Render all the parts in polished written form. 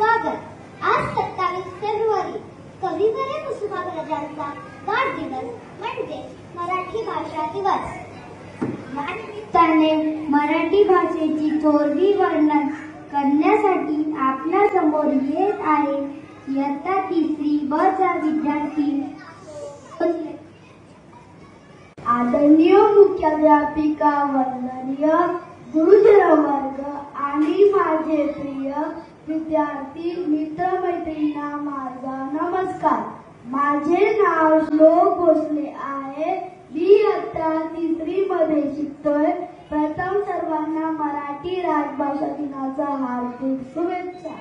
स्वागत. आज 27 फेब्रुवारी कविवर्य कुसुमाग्रजांचा वाढदिवस म्हणजे मराठी भाषा दिवस. या निमित्ताने मराठी भाषेची थोरवी वर्णन करण्यासाठी आपल्या समोर येत आहे इयत्ता 3री ब चा विद्यार्थी. आदरणीय मुख्याध्यापिका, वंदनीय गुरुजन वर्ग आणि माझे प्रिय विद्यार्थी मित्रमैत्रिणींना माझा नमस्कार. माझे नाव श्लोक भोसले आहे. मी इयत्ता 3री मध्ये शिकतोय. प्रथम सर्वांना मराठी राजभाषा दिनाच्या हार्दिक शुभेच्छा.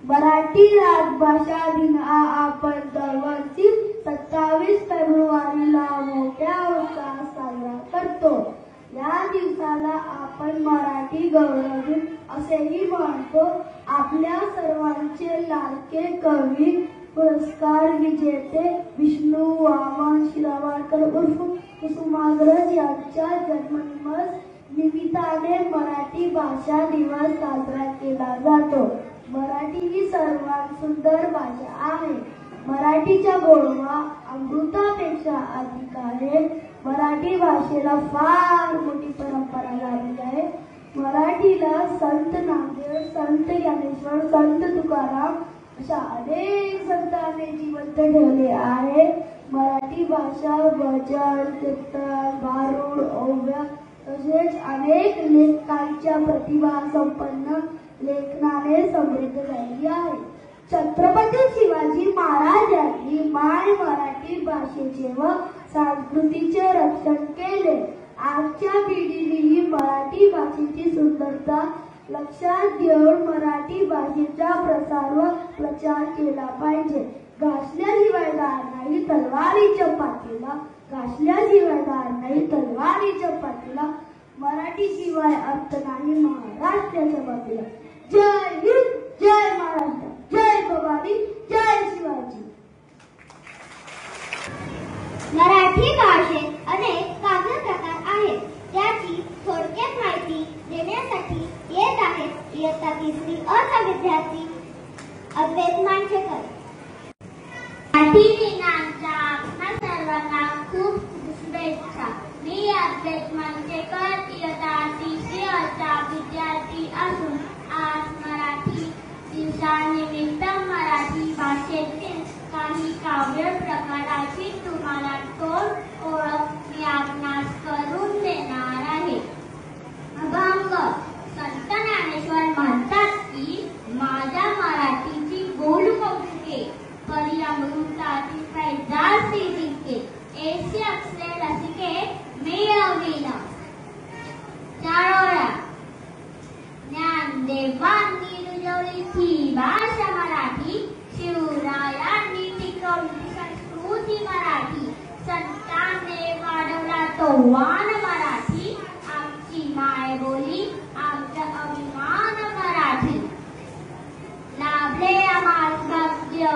मराठी राजभाषा दिन आपण दरवर्षी 27 फेब्रुवारीला मोठ्या उत्साहात साजरा करतो. या दिवसाला आपण मराठी गौरव दिन असेही म्हणतो. आपल्या सर्वांचे लाडके कवी, पुरस्कार विजेते विष्णू वामन शिरवाडकर उर्फ कुसुमाग्रज यांच्या जन्मदिवस निमित्ताने मराठी भाषा दिवस साजरा केला जातो. मराठी ही सर्वात सुंदर भाषा आहे. मराठीचा गोडवा अमृतापेक्षा अधिक आहे. मराठी भाषेला फार मोठी परंपरा लाभली आहे. मराठीला संत नामदेव, संत ज्ञानेश्वर, संत तुकाराम अशा अनेक संतांनी जिवंत ठेवले आहे. मराठी भाषा भजन, कीर्तन, भारुड, ओव्या तसेच अनेक लेखकांच्या प्रतिभा संपन्न लेखनाने समृद्ध झाली आहे. छत्रपती शिवाजी महाराजांनी माय मराठी भाषेचे व संस्कृतीचे रक्षण केले. आजच्या पिढीनेही मराठी भाषेची सुंदरता लक्षात घेऊन मराठी भाषेचा प्रसार व प्रचार केला पाहिजे. घासल्याशिवाय गार नाही तलवारीच्या पाठीला, घासल्याशिवाय गार नाही तलवारीच्या पाठीला, मराठी शिवाय अर्थ नाही महाराष्ट्राच्या बाजूला. जय हिंद, जय महाराष्ट्र, जय भवानी, जय शिवाजी. मराठी भाषेत अनेक काव्य प्रकार आहेत. त्याची थोडक्यात माहिती देण्यासाठी येत आहेत इयत्ता 3री अ चा विद्यार्थी अद्वैत मांढरेकर. मराठी दिनाच्या आपणा सर्वांना खूप शुभेच्छा. मी अद्वैत मांढरेकर इयत्ता 3री अ चा विद्यार्थी असून आज मराठी दिवसानिमित्त मराठी भाषेतील काही काव्य प्रकाराची तुम्हाला थोड ओळख मी आपणास करून देणार आहे. अभंग. संत ज्ञानेश्वर म्हणतात की माझ्या मराठीची बोल कौतुके, परी अमृताची पैजासी जिंके, ऐसी अक्षरे रसिके मिळविल. चारोळ्या. ज्ञानदेवांनी रुजवली थी भाषा मराठी, शिवरायांनी टिकवली संस्कृती मराठी, संतांनी वाढवला तो वान मराठी, आमची मायबोली आमचा अभिमान मराठी. लाभले आम्हास भाग्य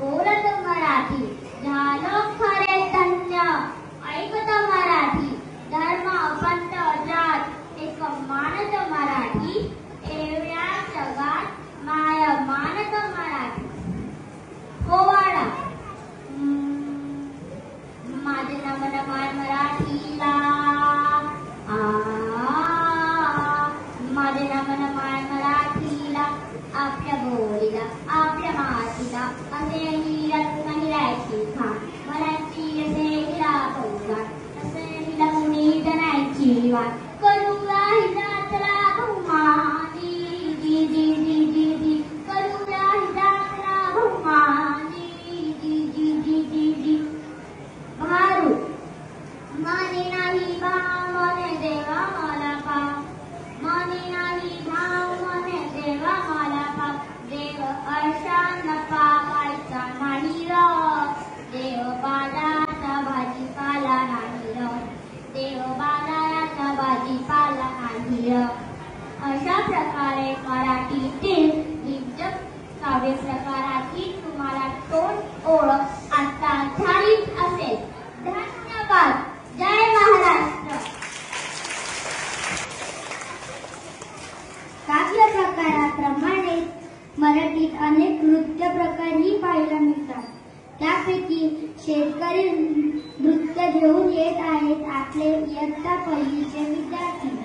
बोलत मराठी, झालो खरे धन्य ऐकत मराठी, धर्म पंथ जात एक मानत मराठी, एवढ्या जगात माय मानत मराठी. पोवाडा. माझे नमन माय मराठीला, माझे नमन माय मराठीला, आपल्या बोलीला आपल्या मातीला असे हिरत हिरायची खान, मराठी असे हिरा कौला, असे हिला मुनी जनायची वाट, करूया हिजातला बहुमानी, जी जी जी जी जी, करूया हिजातला बहुमानी, जी जी जी जी जी. भारू. मने नाही भाव मने देवा मला पाव, मने नाही भाव मने देवा मला पाव, देव अशांना पावायचा नाही र, देव बाजाराचा भाजीपाला नाही र, देव बाजाराचा भाजीपाला नाही र. अशा प्रकारे मराठीतील विविध काव्य प्रकाराची तुम्हाला तोंड ओळख आता झालीच असेल. धन्यवाद. जय महाराष्ट्र. काव्य प्रकाराप्रमाणे मराठी मराठीत अनेक नृत्य प्रकारही पाहायला मिळतात. त्यापैकी शेतकरी नृत्य घेऊन येत आहेत आपले इयत्ता पहिलीचे विद्यार्थी.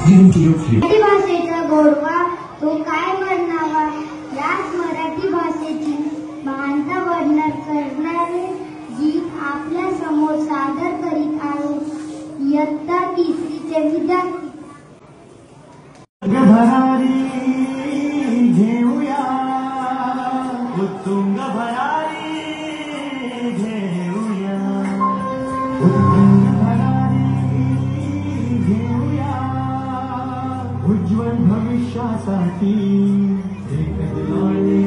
मराठी भाषेचा गोडवा तो काय वर्णावा, याच मराठी भाषेची महानता वर्णन करणारे गीत आपल्या समोर सादर करीत आहे इयत्ता 3चे विद्यार्थी. भरारी घेऊया उत्तुंग भरारी घेऊया उत्तुंग भरारी घेऊया उज्ज्वल भविष्यासाठी एक दिवाळी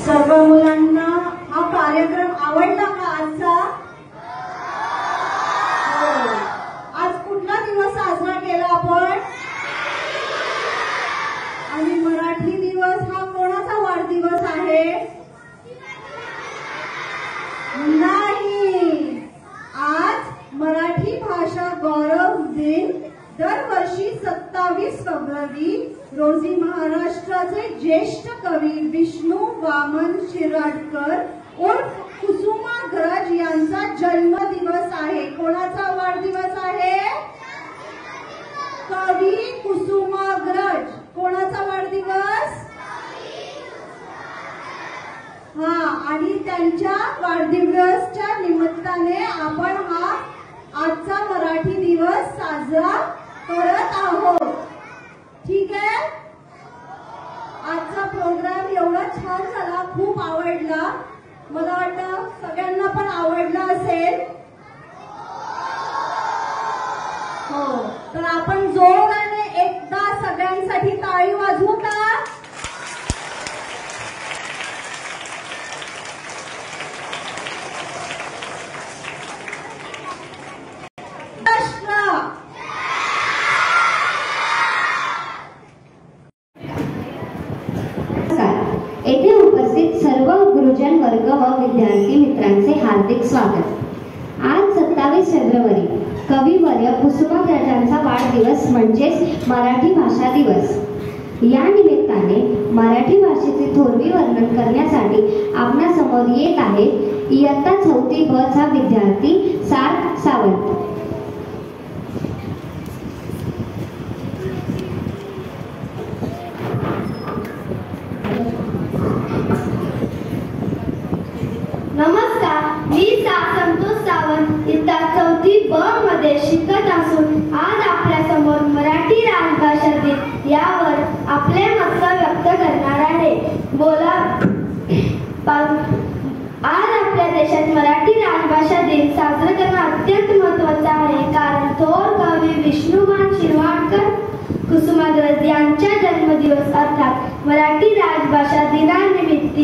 सर्व मुलांना हा कार्यक्रम आवडला का आजचा? आज कुठला दिवस साजरा केला आपण? आणि मराठी दिवस हा कोणाचा वाढदिवस आहे? नाही, 22 फेब्रुवारी रोजी महाराष्ट्राचे ज्येष्ठ कवी विष्णू वामन शिराडकर उर्फ कुसुमाग्रज यांचा जन्मदिवस आहे. कोणाचा वाढदिवस आहे? कवी कुसुमाग्रज. कोणाचा वाढदिवस? आणि त्यांच्या वाढदिवसाच्या निमित्ताने आपण हा आजचा मराठी दिवस साजरा करत आहोत. ठीक आहे. आजचा प्रोग्राम एवढा छान झाला, खूप आवडला. मला वाटतं सगळ्यांना पण आवडला असेल. हो, तर आपण जोराने एकदा सगळ्यांसाठी टाळी वाजवू का? येथे उपस्थित सर्व गुरुजन वर्ग व विद्यार्थी मित्रांचे हार्दिक स्वागत. आज 27 फेब्रुवारी कविवर्य कुसुमाग्रजांचा वाढदिवस म्हणजेच मराठी भाषा दिवस. या निमित्ताने मराठी भाषेचे थोरवी वर्णन करण्यासाठी आपणासमोर येत आहे इयत्ता 4थी ब चा विद्यार्थी सार्थ सावंत. नमस्कार, मी संतोष सावंत इयत्ता 4थी ब मध्ये शिकत असून आज आपल्या समोर मराठी राजभाषा दिन यावर आपले मत व्यक्त करणार आहे. आज आपल्या देशात मराठी राजभाषा दिन साजरा करणं अत्यंत महत्त्वाचं आहे, कारण थोर कवी विष्णुमान शिरवाडकर कुसुमाग्रज यांचा जन्मदिवस अर्थात मराठी राजभाषा दिनानिमित्त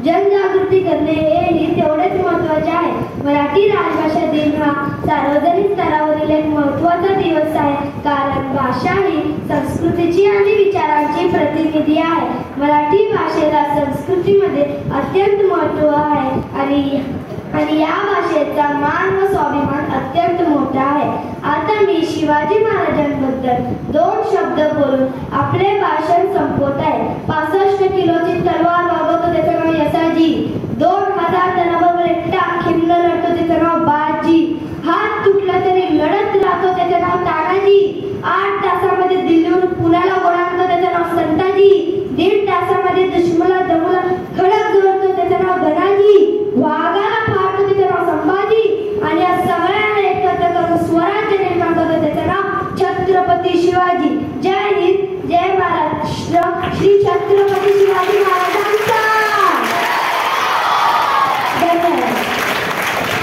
जनजागृती करणे हेही तेवढेच महत्त्वाचे आहे. मराठी राजभाषा दिन हा सार्वजनिक स्तरावरील एक महत्त्वाचा दिवस आहे, कारण भाषा ही संस्कृतीची आणि विचारांची प्रतिनिधी आहे. मराठी भाषेला संस्कृतीमध्ये अत्यंत महत्त्व आहे आणि या भाषेचा मान व स्वाभिमान अत्यंत मोठा आहे. आता मी शिवाजी महाराजांबद्दल 2 शब्द बोलून आपले भाषण संपवत आहे. 65 किलोची तलवार वागवतो त्याचं नाव यसाजी. 2000 जणांबरोबर एकटा खिन्न लढतो त्याचं नाव बाजी. हात तुटला तरी लढत राहतो त्याचं नाव तानाजी. 8 तासामध्ये दिल्लीहून पुण्याला ओढाणतो त्याचं नाव संताजी. 1.5 तासामध्ये दुश्मनाला दमला खडक जोडतो त्याचं नाव धनाजी. वाघाला फाडतो त्याचं नाव संभाजी. आणि या सगळ्यांना एकत्र करून स्वराज्य निर्माण करतो त्याचं नाव छत्रपती शिवाजी. जय हिंद, जय महाराष्ट्र. श्री छत्रपती शिवाजी महाराजांचा.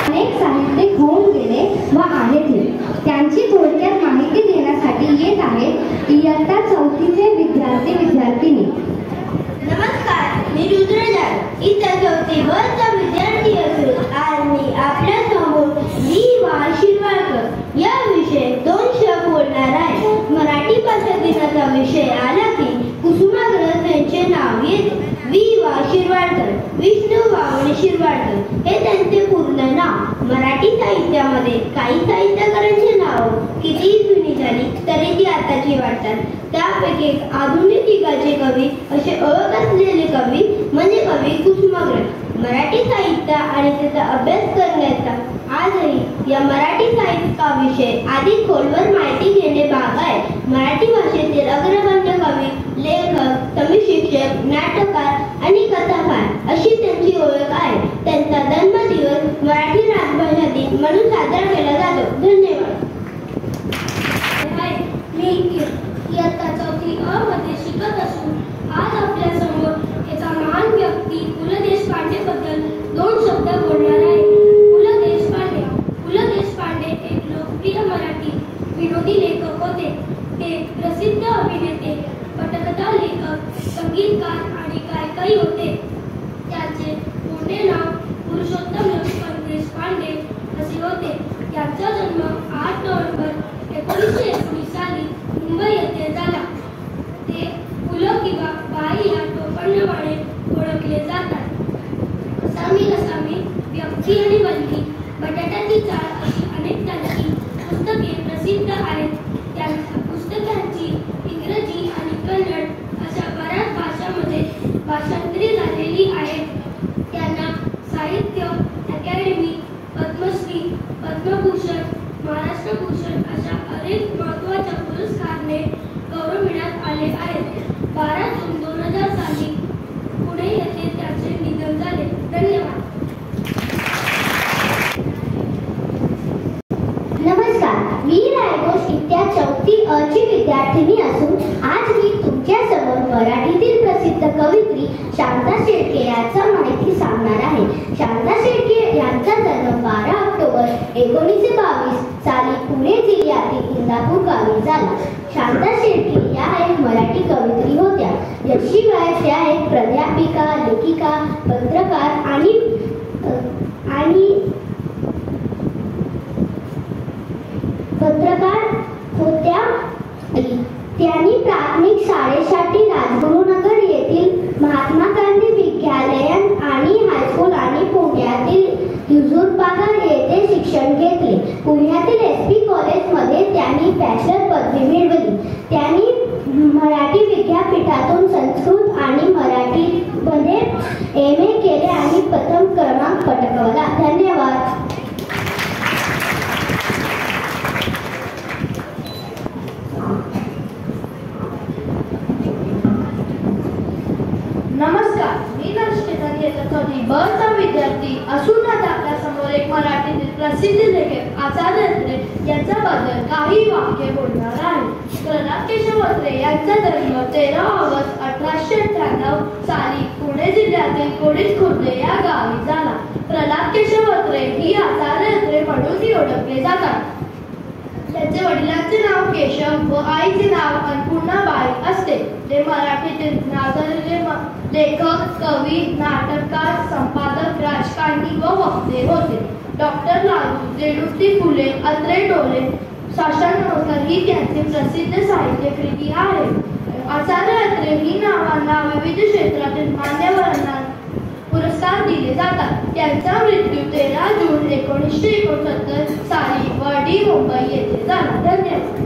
अनेक साहित्यिक होऊन गेले व आहेत, त्यांची थोडक्यात माहिती देण्यासाठी येत आहे इयत्ता 4थीचे विद्यार्थी विद्यार्थिनी. नमस्कार, मी रुद्रजाल इयत्ता 4थी ब चा विद्यार्थी असून आज मी आपल्या समोर वा शिरवाडकर या विषयी 2 शब्द बोलणार आहे. मराठी भाषा दिनाचा विषय आला की कुसुमाग्रज यांचे नाव येते. वा शिरवाडकर, विष्णू वामन शिरवाडकर हे त्यांचे पूर्ण नाव. मराठी साहित्यामध्ये काही साहित्यकारांची नाव किती जुनी झाली तरी ती आताची वाटतात. त्यापैकी आधुनिक युगाचे कवी असे ओळख असलेले कवी म्हणजे कवी कुसुमाग्रज. मराठी साहित्य आणि त्याचा अभ्यास करण्याचा आजही या मराठी साहित्याविषयी अधिक खोलवर माहिती घेणे भाग आहे. मराठी भाषेतील अग्रगण्य कवी, लेखक, समीक्षक, नाटककार आणि कथाकार अशी त्यांची ओळख आहे. त्यांचा जन्मदिवस मराठी राजभाषा दिन म्हणून साजरा केला जातो. धन्यवाद. मी इयत्ता 4थी अ मध्ये शिकत असून आज आपल्या समोर एका महान व्यक्ती पु ल देशपांडे बद्दल 2 शब्द बोलणार आहे. पु ल देशपांडे एक लोकप्रिय मराठी विनोदी लेखक होते. ते प्रसिद्ध अभिनेते, पटकथा लेखक, संगीतकार आणि गायकही होते. त्याचे पूर्ण नाव पुरुषोत्तम लक्ष्मण देशपांडे असे होते. त्यांचा जन्म 8 नोव्हेंबर 1919 साली मुंबई येथे झाला. ते पुल किंवा बाई या टोपणनावाने ओळखले जातात. असामी, व्यक्ती आणि वल्ली, बटाट्याची चाळ अशी अनेक त्यांची पुस्तके प्रसिद्ध आहेत. त्यांच्या पुस्तकांची महाराष्ट्र भूषण अशा अनेक महत्त्वाच्या पुरस्काराने गौरविण्यात आले आहेत. 12 जून 2000 साली पुणे येथे त्याचे निधन झाले. धन्यवाद. नमस्कार, मी रायघोष इत्या 4थी अ ची विद्यार्थिनी असून आज मी तुमच्या समोर मराठीतील प्रसिद्ध कवयित्री शांता शेळके यांचा माहिती सांगणार आहे. शांता शेळके यांचा जन्म 12 ऑक्टोबर 1922 साली पुणे जिल्ह्यातील इंदापूर गावी झाला. शांता शेळके या एक मराठी कवयित्री होत्या. याशिवाय त्या एक प्राध्यापिका, लेखिका, पत्रकार आणि पत्रकार होत्या. त्यांनी प्राथमिक शाळेसाठी राजगुरुनगर येथील महात्मा गांधी विद्यालयात आणि हायस्कूल आणि पुण्यातील हुजूरपागा येथे शिक्षण घेतले. पुण्यातील SP कॉलेजमध्ये त्यांनी बॅचलर पदवी मिळवली. त्यांनी मराठी विद्यापीठातून संस्कृत आणि मराठीमध्ये MA केले आणि प्रथम क्रमांक पटकावला. धन्यवाद. नमस्कार, मी नरसिंह इयत्ता 4थी ब चा विद्यार्थी असून आज आपल्या समोर एक मराठीतील प्रसिद्ध लेखक आचार्य अत्रे यांच्याबद्दल काही वाक्य बोलणार आहे. प्रल्हाद केशव अत्रे यांचा जन्म 13 ऑगस्ट 1898 साली पुणे जिल्ह्यातील कोडीद खुर्द या गावी झाला. प्रल्हाद केशव अत्रे ही आचार्य अत्रे म्हणूनही ओळखले जातात. त्यांचे वडिलांचे नाव केशव व आईचे नाव अन्नपूर्णाबाई असते. ते मराठीतील नागरिक लेखक, कवी, नाटककार, संपादक, राजकारणी व वक्ते होते. डॉक्टर लालू देवूती फुले अत्रे डोले साष्टांग नमस्कार ही त्यांची प्रसिद्ध साहित्यकृती आहे. आचार्य अत्रे ही नावांना विविध क्षेत्रातील मान्यवरांना पुरस्कार दिले जातात. त्यांचा मृत्यू 13 जून 1969 साली वाडी, मुंबई येथे झाला. धन्यवाद.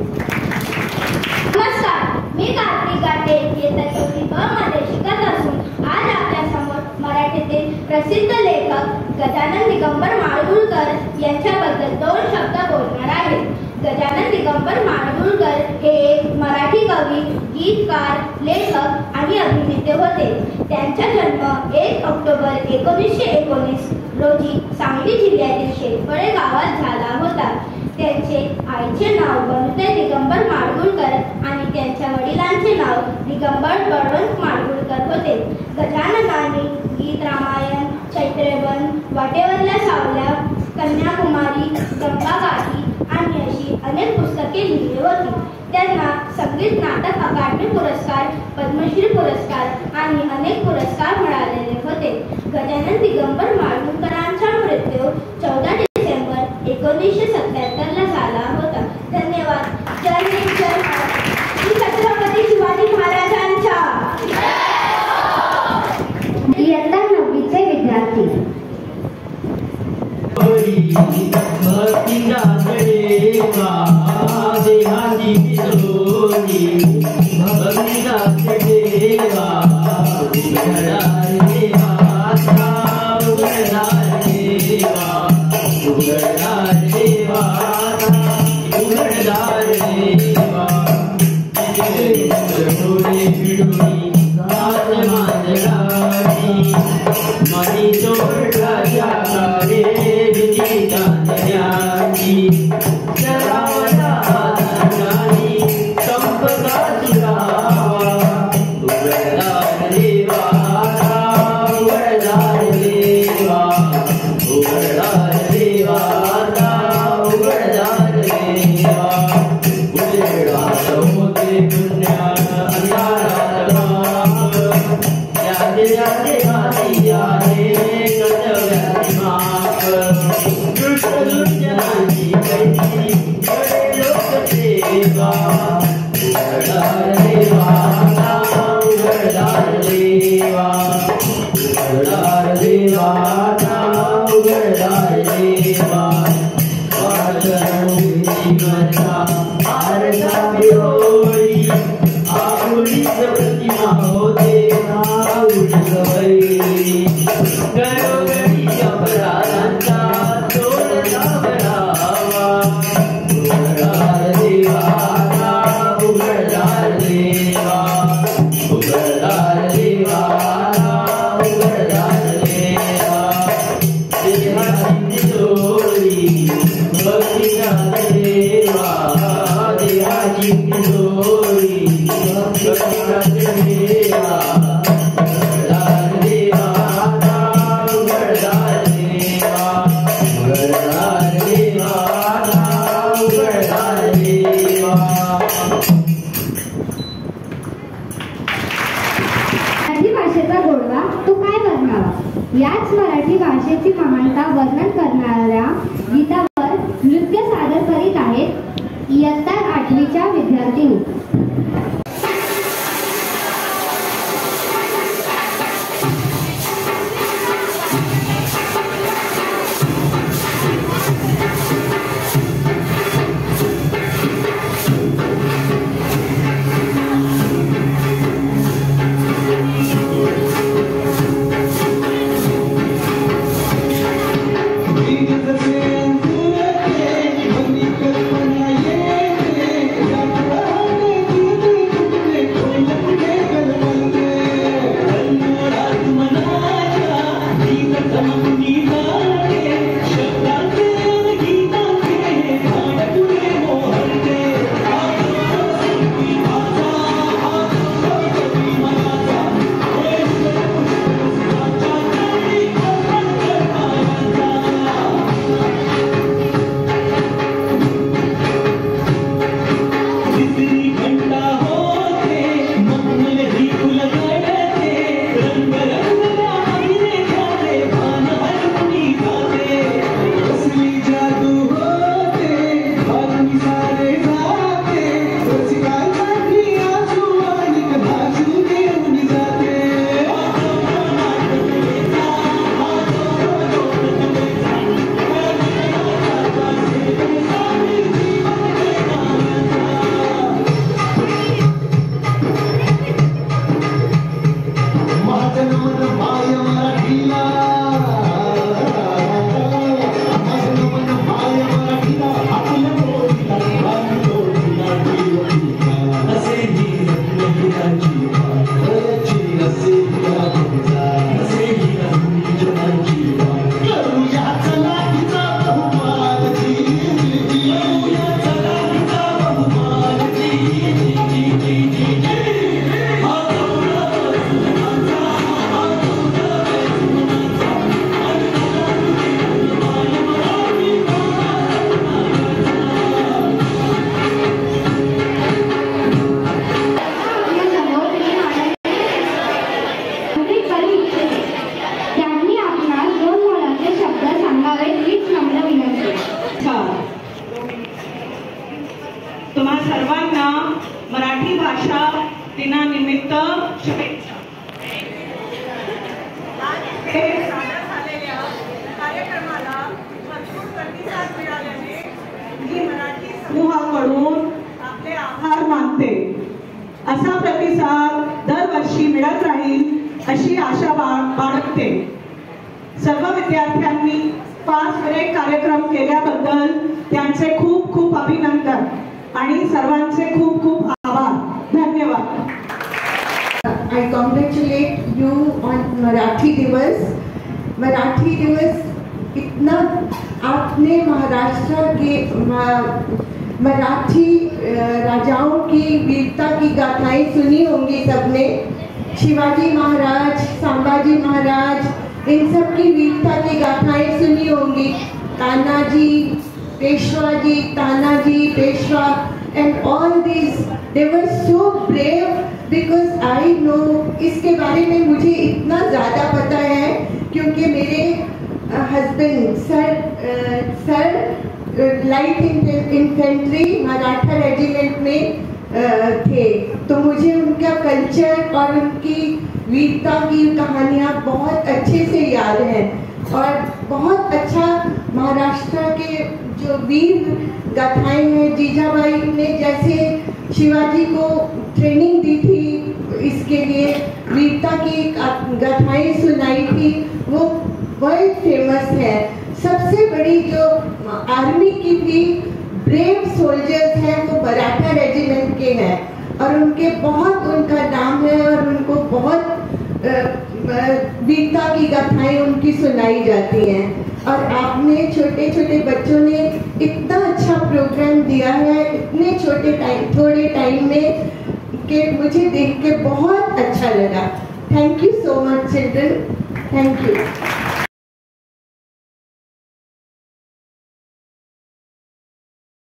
नमस्कार, मी कार्तिक गाटे इयत्ता 4थी ब मध्ये शिकत असून आज आपल्या समोर मराठीतील प्रसिद्ध लेखक गजानन दिगंबर माडगूळकर यांच्याबद्दल 2 शब्द बोलणार आहे. गजानन दिगंबर माडगूळकर हे एक मराठी कवी, गीतकार, लेखक आणि अभिनेते होते. त्यांचा जन्म 1 ऑक्टोबर 1919 रोजी सांगली जिल्ह्यातील शेतपळे गावात झाला होता. त्यांचे आईचे नाव बनुताई दिगंबर माडगूळकर आणि त्यांच्या वडिलांचे नाव दिगंबर बळवंत माडगूळकर होते. गजाननाने गीत रामायण, चैत्रवन, वाटेवरल्या सावल्या, कन्याकुमारी, गंगागाठी आणि अशी अनेक पुस्तके लिहिली होती. त्यांना संगीत नाटक अकादमी पुरस्कार, पद्मश्री पुरस्कार आणि अनेक पुरस्कार मिळालेले होते. गजानन दिगंबर माडगूळकरांचा मृत्यू 14 डिसेंबर 1977 ला झाला होता. धन्यवाद. जय हिंद, जय महाराष्ट्र. छत्रपती शिवाजी महाराजांच्या. इयत्ता 9वीचे विद्यार्थी. गणपती अपराधांचा तोल सावरावा भाषेचा गोडवा तो काय वर्णावा. याच मराठी भाषेची महानता वर्णन करणाऱ्या गीतावर नृत्य सादर करीत आहेत इयत्ता 8वीच्या विद्यार्थिनी. तुम्हा सर्वांना मराठी भाषा दिनानिमित्त शुभेच्छा. सादर झालेल्या कार्यक्रमाला भरपूर प्रतिसाद मिळाल्याने मी मराठी समूहाकडून आपले आभार मानते. असा प्रतिसाद दरवर्षी मिळत राहील अशी आशा बाळगते. सर्व विद्यार्थ्यांनी 5 ब्रेक कार्यक्रम केल्याबद्दल त्यांचे खूप खूप अभिनंदन आणि सर्वांचे खूप खूप आभार. धन्यवाद. I congratulate you on Marathi दिवस. मराठी दिवस इतना आपने महाराष्ट्र के मराठी राजाओं की वीरता की गाथाएं सुनी होंगी सबने. शिवाजी महाराज, संभाजी महाराज, इन सब की वीरता की गाथाएं सुनी होंगी. Tanaji, पेशवाजी, Tanaji, Peshwa, and all these they were so brave because I know. इसके बारे में मुझे इतना ज़्यादा पता है क्योंकि मेरे husband sir light infantry Maratha regiment में थे, तो मुझे उनका कल्चर और उनकी वीरता की कहानियाँ बहुत अच्छे से याद हैं. और बहुत अच्छा महाराष्ट्र के जो वीर गाथाएं हैं, जीजाबाई ने जैसे शिवाजी को ट्रेनिंग दी थी, इसके लिए वीरता की गाथाएं सुनाई थी, वो वर्ल्ड फेमस है. सबसे बड़ी जो आर्मी की भी ब्रेव सोल्जर्स हैं वो मराठा रेजिमेंट के हैं और उनके बहुत उनका नाम है और उनको बहुत वीरता की गाथाएं उनकी सुनाई जाती हैं. और आपने छोटे छोटे बच्चों ने इतना अच्छा प्रोग्राम दिया है इतने थोड़े टाइम में कि मुझे देख के बहुत अच्छा लगा। Thank you so much children, thank you.